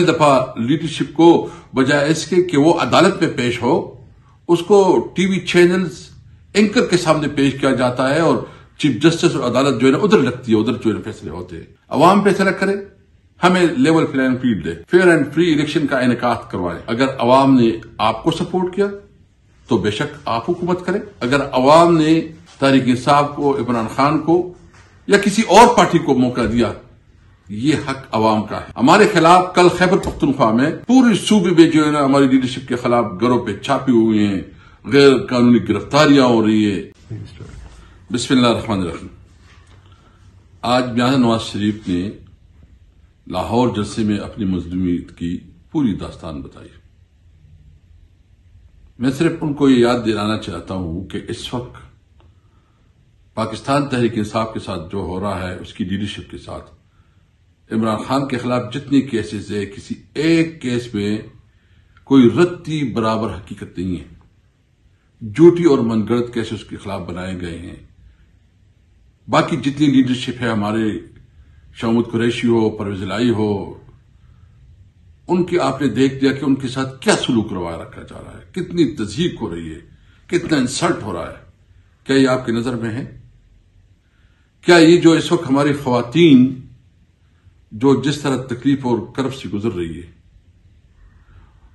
دفعہ لیڈرشپ کو بجائے اس کے کہ وہ عدالت میں پیش ہو، اس کو ٹی وی چینلز اینکر کے سامنے پیش کیا جاتا ہے اور چیف جسٹس اور عدالت جو ہے نا ادھر لگتی ہے، ادھر جو ہے فیصلے ہوتے ہیں۔ عوام فیصلہ کرے، ہمیں لیول پلین فیلڈ دے، فیئر اینڈ فری الیکشن کا انعقاد کروائے۔ اگر عوام نے آپ کو سپورٹ کیا تو بے شک آپ حکومت کریں، اگر عوام نے تحریک انصاف کو، عمران خان کو یا کسی اور پارٹی کو موقع دیا، یہ حق عوام کا ہے۔ ہمارے خلاف کل خیبر پختونخوا میں پورے صوبے میں جو ہے نا ہماری لیڈرشپ کے خلاف گھروں پہ چھاپے ہوئے ہیں، غیر قانونی گرفتاریاں ہو رہی ہے۔ بسم اللہ الرحمن الرحیم۔ آج میاں نواز شریف نے لاہور جلسے میں اپنی مظلومیت کی پوری داستان بتائی۔ میں صرف ان کو یہ یاد دلانا چاہتا ہوں کہ اس وقت پاکستان تحریک انصاف کے ساتھ جو ہو رہا ہے، اس کی لیڈرشپ کے ساتھ عمران خان کے خلاف جتنی کیسز ہے، کسی ایک کیس میں کوئی رتی برابر حقیقت نہیں ہے۔ جھوٹی اور من گھڑت کیسے اس کے خلاف بنائے گئے ہیں۔ باقی جتنی لیڈرشپ ہے، ہمارے شاہ محمود قریشی ہو، پرویز الہی ہو، ان کی آپ نے دیکھ لیا کہ ان کے ساتھ کیا سلوک روا رکھا جا رہا ہے، کتنی تضحیق ہو رہی ہے، کتنا انسلٹ ہو رہا ہے۔ کیا یہ آپ کی نظر میں ہے؟ کیا یہ جو اس وقت ہماری خواتین جو جس طرح تکلیف اور کرب سے گزر رہی ہے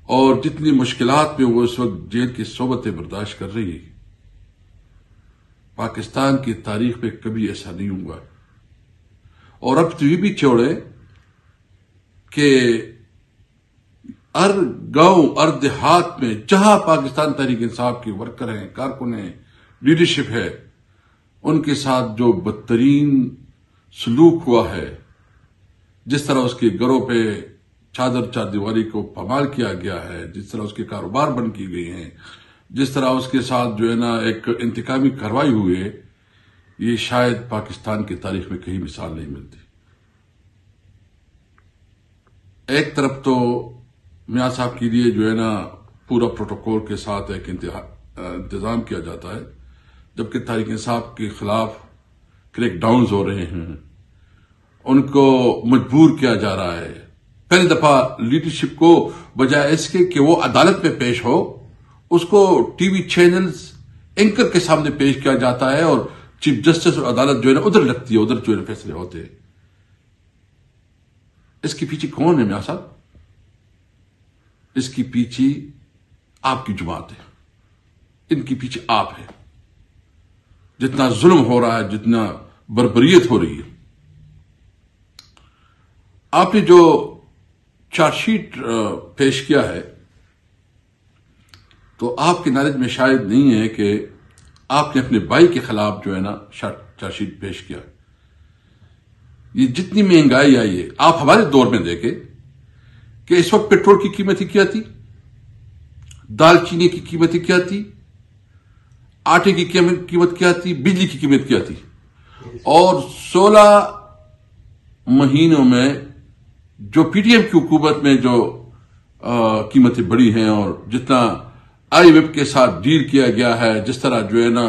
اور جتنی مشکلات میں وہ اس وقت جیل کی صحبتیں برداشت کر رہی ہے، پاکستان کی تاریخ میں کبھی ایسا نہیں ہوا۔ اور اب تو یہ بھی چھوڑے کہ ہر گاؤں، ہر دیہات میں جہاں پاکستان تحریک انصاف کے ورکر ہیں، کارکن ہیں، لیڈرشپ ہے، ان کے ساتھ جو بدترین سلوک ہوا ہے، جس طرح اس کے گھروں پہ چادر چاردیواری کو پامال کیا گیا ہے، جس طرح اس کے کاروبار بند کی گئی ہیں، جس طرح اس کے ساتھ جو ہے نا ایک انتقامی کارروائی ہوئی ہے، یہ شاید پاکستان کی تاریخ میں کہیں مثال نہیں ملتی۔ ایک طرف تو میاں صاحب کے لیے جو ہے نا پورا پروٹوکول کے ساتھ ایک انتظام کیا جاتا ہے، جبکہ تحریک انصاف کے خلاف کریک ڈاؤنز ہو رہے ہیں، ان کو مجبور کیا جا رہا ہے۔ پہلی دفعہ لیڈرشپ کو بجائے اس کے کہ وہ عدالت میں پیش ہو، اس کو ٹی وی چینلز اینکر کے سامنے پیش کیا جاتا ہے اور چیف جسٹس اور عدالت جو ہے نا ادھر لگتی ہے، ادھر جو ہے فیصلے ہوتے ہیں۔ اس کے پیچھے کون ہے میاں صاحب؟ اس کے پیچھے آپ کی جماعت ہے، ان کے پیچھے آپ ہے۔ جتنا ظلم ہو رہا ہے، جتنا بربریت ہو رہی ہے، آپ نے جو چارج شیٹ پیش کیا ہے تو آپ کی نالج میں شاید نہیں ہے کہ آپ نے اپنے بھائی کے خلاف جو ہے نا چارج شیٹ پیش کیا۔ یہ جتنی مہنگائی آئی ہے، آپ ہمارے دور میں دیکھیں کہ اس وقت پیٹرول کی قیمتیں کیا تھی، دال چینی کی قیمتیں کیا تھی، آٹے کی قیمت کیا تھی، بجلی کی قیمت کیا تھی، اور 16 مہینوں میں جو پی ٹی ایم کی حکومت میں جو قیمتیں بڑھی ہیں اور جتنا آئی ایم ایف کے ساتھ ڈیل کیا گیا ہے، جس طرح جو ہے نا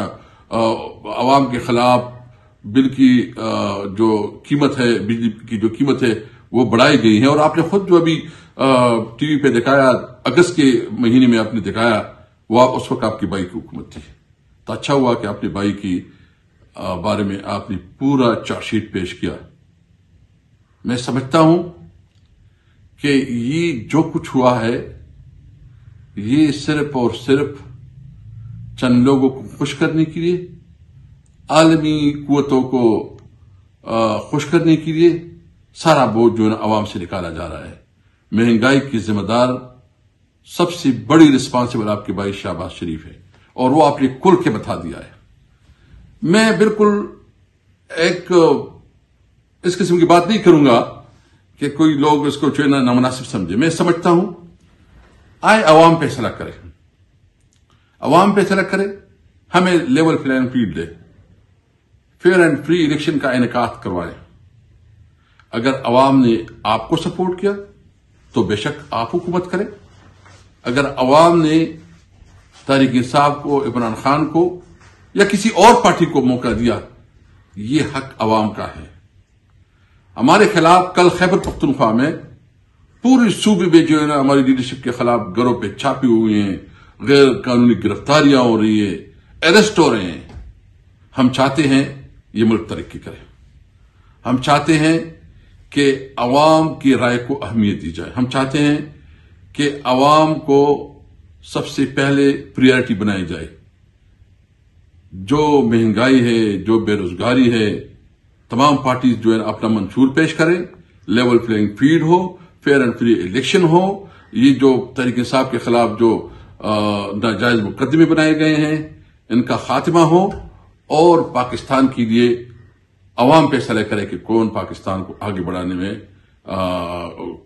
عوام کے خلاف بل کی جو قیمت ہے، بجلی کی جو قیمت ہے وہ بڑھائی گئی ہے، اور آپ نے خود جو ابھی ٹی وی پہ دکھایا، اگست کے مہینے میں آپ نے دکھایا، وہ اس وقت آپ کے بھائی کی حکومت تھی۔ تو اچھا ہوا کہ اپنے بھائی کی بارے میں آپ نے پورا چارج شیٹ پیش کیا۔ میں سمجھتا ہوں کہ یہ جو کچھ ہوا ہے، یہ صرف اور صرف چند لوگوں کو خوش کرنے کے لیے، عالمی قوتوں کو خوش کرنے کے لیے سارا بوجھ جو ہے نا عوام سے نکالا جا رہا ہے۔ مہنگائی کی ذمہ دار سب سے بڑی رسپانسبل آپ کے بھائی شہباز شریف ہے، اور وہ آپ نے کل کے بتا دیا ہے۔ میں بالکل ایک اس قسم کی بات نہیں کروں گا کہ کوئی لوگ اس کو جو ہے نا نامناسب سمجھے۔ میں سمجھتا ہوں آئے عوام فیصلہ کرے، عوام فیصلہ کرے، ہمیں لیول پلین فیلڈ دے، فیئر اینڈ فری الیکشن کا انعقاد کروائے۔ اگر عوام نے آپ کو سپورٹ کیا تو بے شک آپ حکومت کریں، اگر عوام نے تحریک انصاف کو، عمران خان کو یا کسی اور پارٹی کو موقع دیا، یہ حق عوام کا ہے۔ ہمارے خلاف کل خیبر پختونخوا میں پورے صوبے میں جو ہے نا ہماری لیڈرشپ کے خلاف گھروں پہ چھاپے ہوئے ہیں، غیر قانونی گرفتاریاں ہو رہی ہے، اریسٹ ہو رہے ہیں. ہم چاہتے ہیں یہ ملک ترقی کرے. ہم چاہتے ہیں کہ عوام کی رائے کو اہمیت دی جائے. ہم چاہتے ہیں کہ عوام کو سب سے پہلے پریارٹی بنائی جائے. جو مہنگائی ہے، جو بے روزگاری ہے، تمام پارٹیز جو ہے اپنا منشور پیش کریں، لیول پلینگ فیلڈ ہو، فیئر اینڈ فری الیکشن ہو. یہ جو تحریک انصاف کے خلاف جو ناجائز مقدمے بنائے گئے ہیں ان کا خاتمہ ہو، اور پاکستان کے لیے عوام فیصلہ کرے کہ کون پاکستان کو آگے بڑھانے میں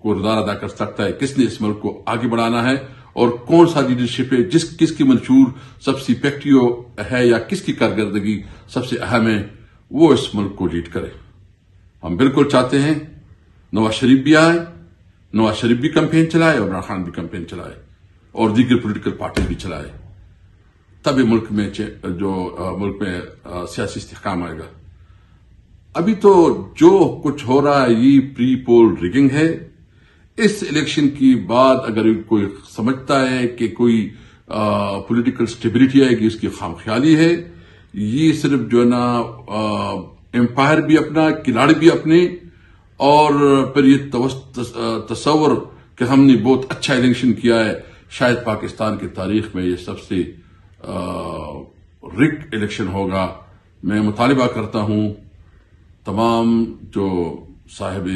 کردار ادا کر سکتا ہے، کس نے اس ملک کو آگے بڑھانا ہے، اور کون سا لیڈرشپ ہے کس کی منشور سب سے افیکٹو ہے یا کس کی کارکردگی سب سے اہم ہے، وہ اس ملک کو لیڈ کرے. ہم بالکل چاہتے ہیں نواز شریف بھی آئے، نواز شریف بھی کمپین چلائے، عمران خان بھی کمپین چلائے، اور دیگر پولیٹیکل پارٹیز بھی چلائے. تب ملک میں سیاسی استحکام آئے گا. ابھی تو جو کچھ ہو رہا ہے یہ پری پول ریگنگ ہے. اس الیکشن کی بعد اگر کوئی سمجھتا ہے کہ کوئی پولیٹیکل سٹیبلٹی آئے گی، اس کی خام خیالی ہے. یہ صرف جو ہے نا امپائر بھی اپنا، کھلاڑی بھی اپنے، اور پھر یہ تصور کہ ہم نے بہت اچھا الیکشن کیا ہے. شاید پاکستان کی تاریخ میں یہ سب سے رگڈ الیکشن ہوگا. میں مطالبہ کرتا ہوں تمام جو صاحب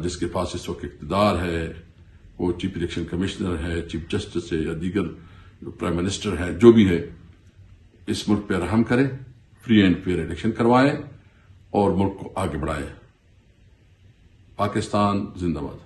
جس کے پاس اس وقت اقتدار ہے، وہ چیف الیکشن کمشنر ہے، چیف جسٹس ہے، یا دیگر پرائم منسٹر ہے، جو بھی ہے، اس ملک پہ رحم کرے، فری اینڈ فیئر الیکشن کروائے اور ملک کو آگے بڑھائے. پاکستان زندہ باد.